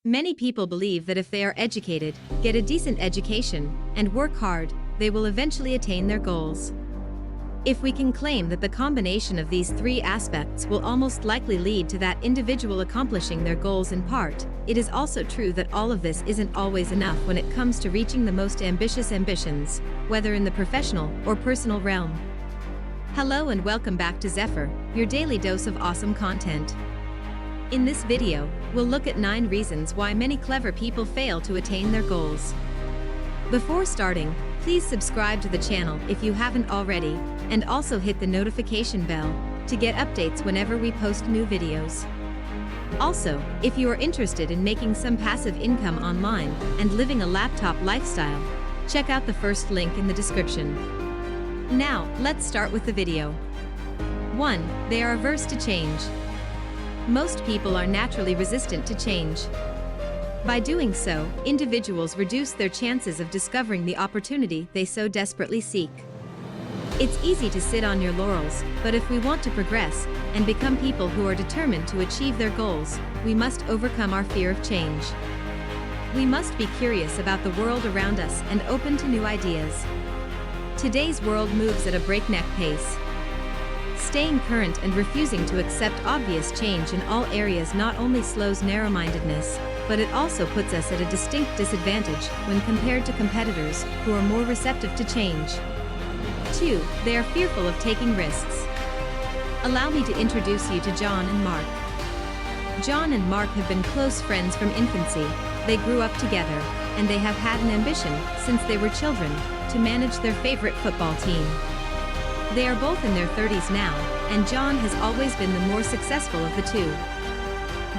Many people believe that if they are educated, get a decent education, and work hard, they will eventually attain their goals. If we can claim that the combination of these three aspects will almost likely lead to that individual accomplishing their goals in part, it is also true that all of this isn't always enough when it comes to reaching the most ambitious ambitions, whether in the professional or personal realm. Hello and welcome back to Zephyr, your daily dose of awesome content. In this video, we'll look at 9 reasons why many clever people fail to attain their goals. Before starting, please subscribe to the channel if you haven't already, and also hit the notification bell to get updates whenever we post new videos. Also, if you are interested in making some passive income online and living a laptop lifestyle, check out the first link in the description. Now, let's start with the video. 1. They are averse to change. Most people are naturally resistant to change. By doing so, individuals reduce their chances of discovering the opportunity they so desperately seek. It's easy to sit on your laurels, but if we want to progress and become people who are determined to achieve their goals, we must overcome our fear of change. We must be curious about the world around us and open to new ideas. Today's world moves at a breakneck pace. Staying current and refusing to accept obvious change in all areas not only slows narrow-mindedness, but it also puts us at a distinct disadvantage when compared to competitors who are more receptive to change. 2. They are fearful of taking risks. Allow me to introduce you to John and Mark. John and Mark have been close friends from infancy. They grew up together, and they have had an ambition, since they were children, to manage their favorite football team. They are both in their 30s now, and John has always been the more successful of the two.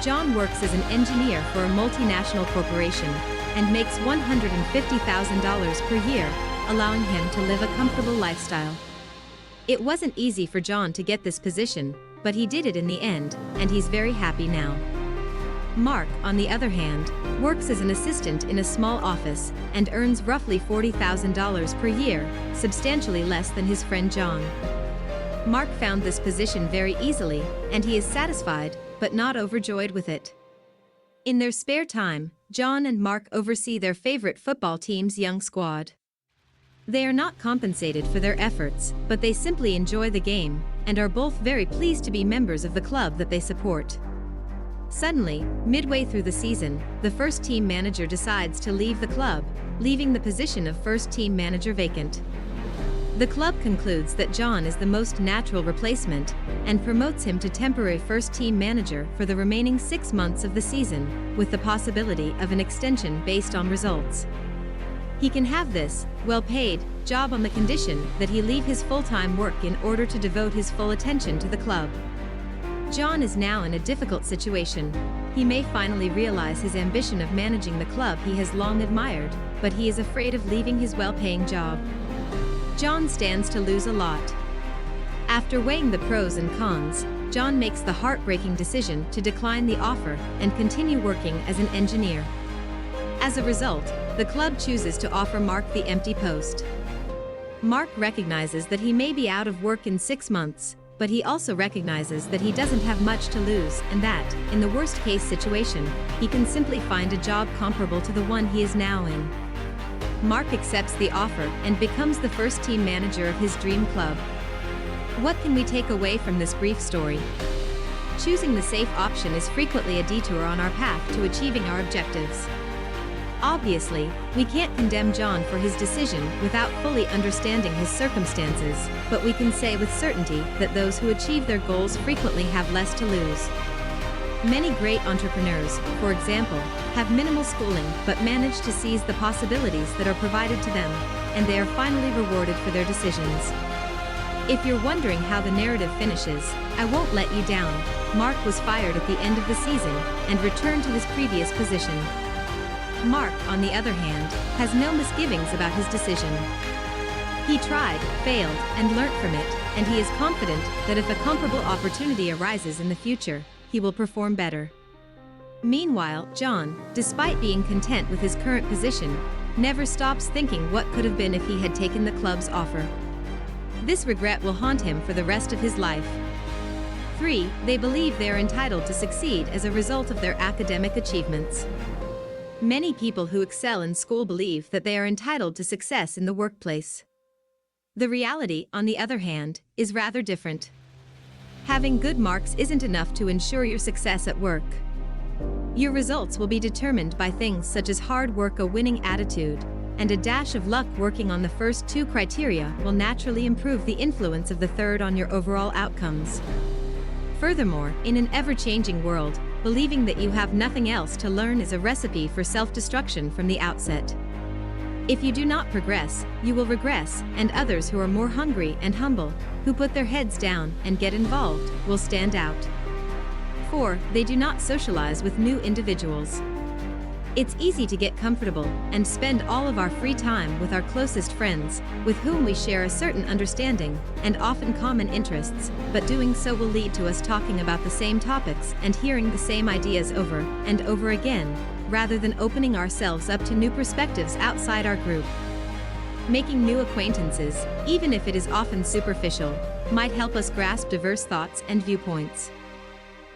John works as an engineer for a multinational corporation and makes $150,000 per year, allowing him to live a comfortable lifestyle. It wasn't easy for John to get this position, but he did it in the end, and he's very happy now. Mark, on the other hand, works as an assistant in a small office and earns roughly $40,000 per year, substantially less than his friend John. Mark found this position very easily, and he is satisfied, but not overjoyed with it. In their spare time, John and Mark oversee their favorite football team's young squad. They are not compensated for their efforts, but they simply enjoy the game, and are both very pleased to be members of the club that they support. Suddenly, midway through the season, the first team manager decides to leave the club, leaving the position of first team manager vacant. The club concludes that John is the most natural replacement, and promotes him to temporary first team manager for the remaining 6 months of the season, with the possibility of an extension based on results. He can have this, well-paid, job on the condition that he leave his full-time work in order to devote his full attention to the club. John is now in a difficult situation. He may finally realize his ambition of managing the club he has long admired, but he is afraid of leaving his well-paying job. John stands to lose a lot. After weighing the pros and cons, John makes the heartbreaking decision to decline the offer and continue working as an engineer. As a result, the club chooses to offer Mark the empty post. Mark recognizes that he may be out of work in 6 months, but he also recognizes that he doesn't have much to lose and that, in the worst-case situation, he can simply find a job comparable to the one he is now in. Mark accepts the offer and becomes the first team manager of his dream club. What can we take away from this brief story? Choosing the safe option is frequently a detour on our path to achieving our objectives. Obviously, we can't condemn John for his decision without fully understanding his circumstances, but we can say with certainty that those who achieve their goals frequently have less to lose. Many great entrepreneurs, for example, have minimal schooling but manage to seize the possibilities that are provided to them, and they are finally rewarded for their decisions. If you're wondering how the narrative finishes, I won't let you down. Mark was fired at the end of the season and returned to his previous position. Mark, on the other hand, has no misgivings about his decision. He tried, failed, and learnt from it, and he is confident that if a comparable opportunity arises in the future, he will perform better. Meanwhile, John, despite being content with his current position, never stops thinking what could have been if he had taken the club's offer. This regret will haunt him for the rest of his life. 3. They believe they are entitled to succeed as a result of their academic achievements. Many people who excel in school believe that they are entitled to success in the workplace. The reality, on the other hand, is rather different. Having good marks isn't enough to ensure your success at work. Your results will be determined by things such as hard work, a winning attitude, and a dash of luck. Working on the first two criteria will naturally improve the influence of the third on your overall outcomes. Furthermore, in an ever-changing world, believing that you have nothing else to learn is a recipe for self-destruction from the outset. If you do not progress, you will regress, and others who are more hungry and humble, who put their heads down and get involved, will stand out. 4. They do not socialize with new individuals. It's easy to get comfortable and spend all of our free time with our closest friends, with whom we share a certain understanding and often common interests, but doing so will lead to us talking about the same topics and hearing the same ideas over and over again, rather than opening ourselves up to new perspectives outside our group. Making new acquaintances, even if it is often superficial, might help us grasp diverse thoughts and viewpoints.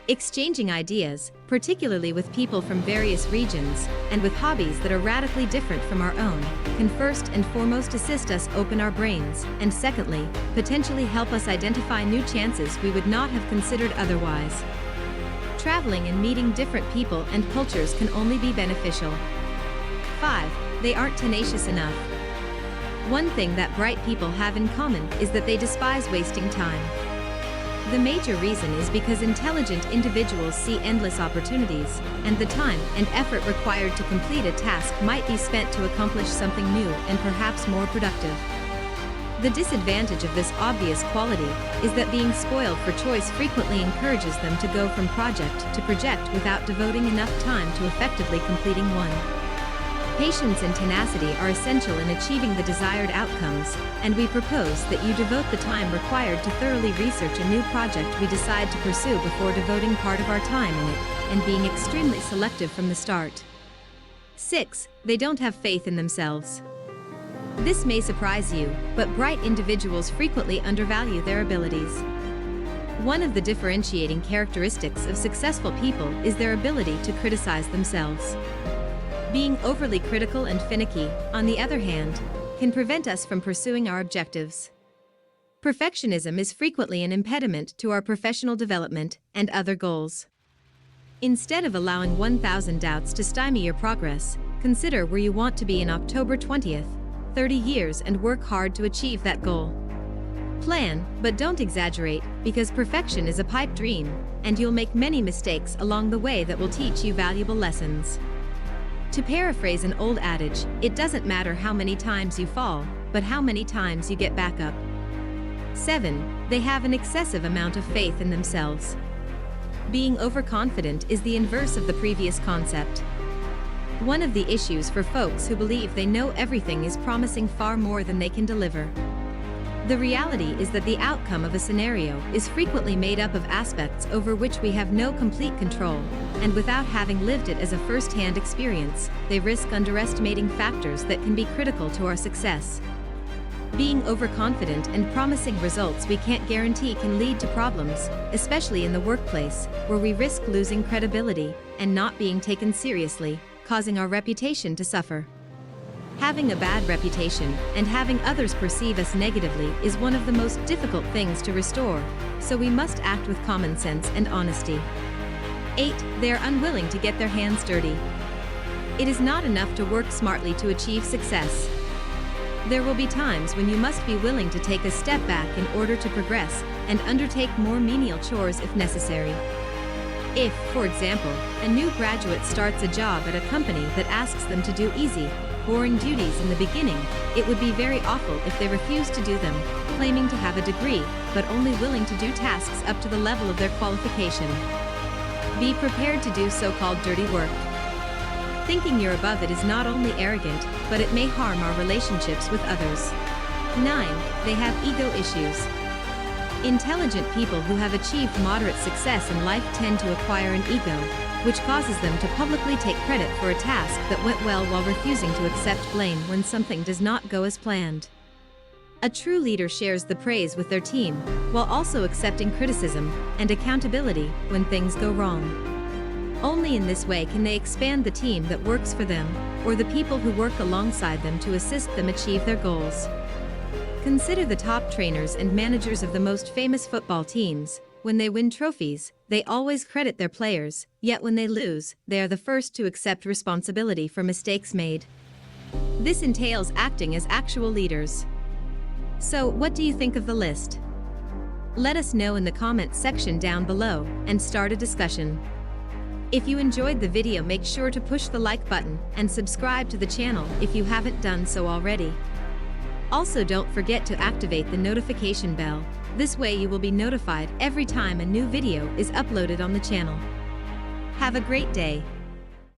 Exchanging ideas, particularly with people from various regions, and with hobbies that are radically different from our own, can first and foremost assist us open our brains, and secondly, potentially help us identify new chances we would not have considered otherwise. Traveling and meeting different people and cultures can only be beneficial. 5. They aren't tenacious enough. One thing that bright people have in common is that they despise wasting time. The major reason is because intelligent individuals see endless opportunities, and the time and effort required to complete a task might be spent to accomplish something new and perhaps more productive. The disadvantage of this obvious quality is that being spoiled for choice frequently encourages them to go from project to project without devoting enough time to effectively completing one. Patience and tenacity are essential in achieving the desired outcomes, and we propose that you devote the time required to thoroughly research a new project we decide to pursue before devoting part of our time in it, and being extremely selective from the start. 6. They don't have faith in themselves. This may surprise you, but bright individuals frequently undervalue their abilities. One of the differentiating characteristics of successful people is their ability to criticize themselves. Being overly critical and finicky, on the other hand, can prevent us from pursuing our objectives. Perfectionism is frequently an impediment to our professional development and other goals. Instead of allowing 1,000 doubts to stymie your progress, consider where you want to be in October 20th, 30 years, and work hard to achieve that goal. Plan, but don't exaggerate, because perfection is a pipe dream, and you'll make many mistakes along the way that will teach you valuable lessons. To paraphrase an old adage, it doesn't matter how many times you fall, but how many times you get back up. 7. They have an excessive amount of faith in themselves. Being overconfident is the inverse of the previous concept. One of the issues for folks who believe they know everything is promising far more than they can deliver. The reality is that the outcome of a scenario is frequently made up of aspects over which we have no complete control, and without having lived it as a first-hand experience, they risk underestimating factors that can be critical to our success. Being overconfident and promising results we can't guarantee can lead to problems, especially in the workplace, where we risk losing credibility and not being taken seriously, causing our reputation to suffer. Having a bad reputation and having others perceive us negatively is one of the most difficult things to restore, so we must act with common sense and honesty. 8. They are unwilling to get their hands dirty. It is not enough to work smartly to achieve success. There will be times when you must be willing to take a step back in order to progress and undertake more menial chores if necessary. If, for example, a new graduate starts a job at a company that asks them to do easy, boring duties in the beginning, it would be very awful if they refused to do them, claiming to have a degree, but only willing to do tasks up to the level of their qualification. Be prepared to do so-called dirty work. Thinking you're above it is not only arrogant, but it may harm our relationships with others. 9. They have ego issues. Intelligent people who have achieved moderate success in life tend to acquire an ego, which causes them to publicly take credit for a task that went well while refusing to accept blame when something does not go as planned. A true leader shares the praise with their team, while also accepting criticism and accountability when things go wrong. Only in this way can they expand the team that works for them, or the people who work alongside them to assist them achieve their goals. Consider the top trainers and managers of the most famous football teams. When they win trophies, they always credit their players, yet when they lose, they are the first to accept responsibility for mistakes made. This entails acting as actual leaders. So, what do you think of the list? Let us know in the comments section down below, and start a discussion. If you enjoyed the video, make sure to push the like button and subscribe to the channel if you haven't done so already. Also, don't forget to activate the notification bell. This way you will be notified every time a new video is uploaded on the channel. Have a great day.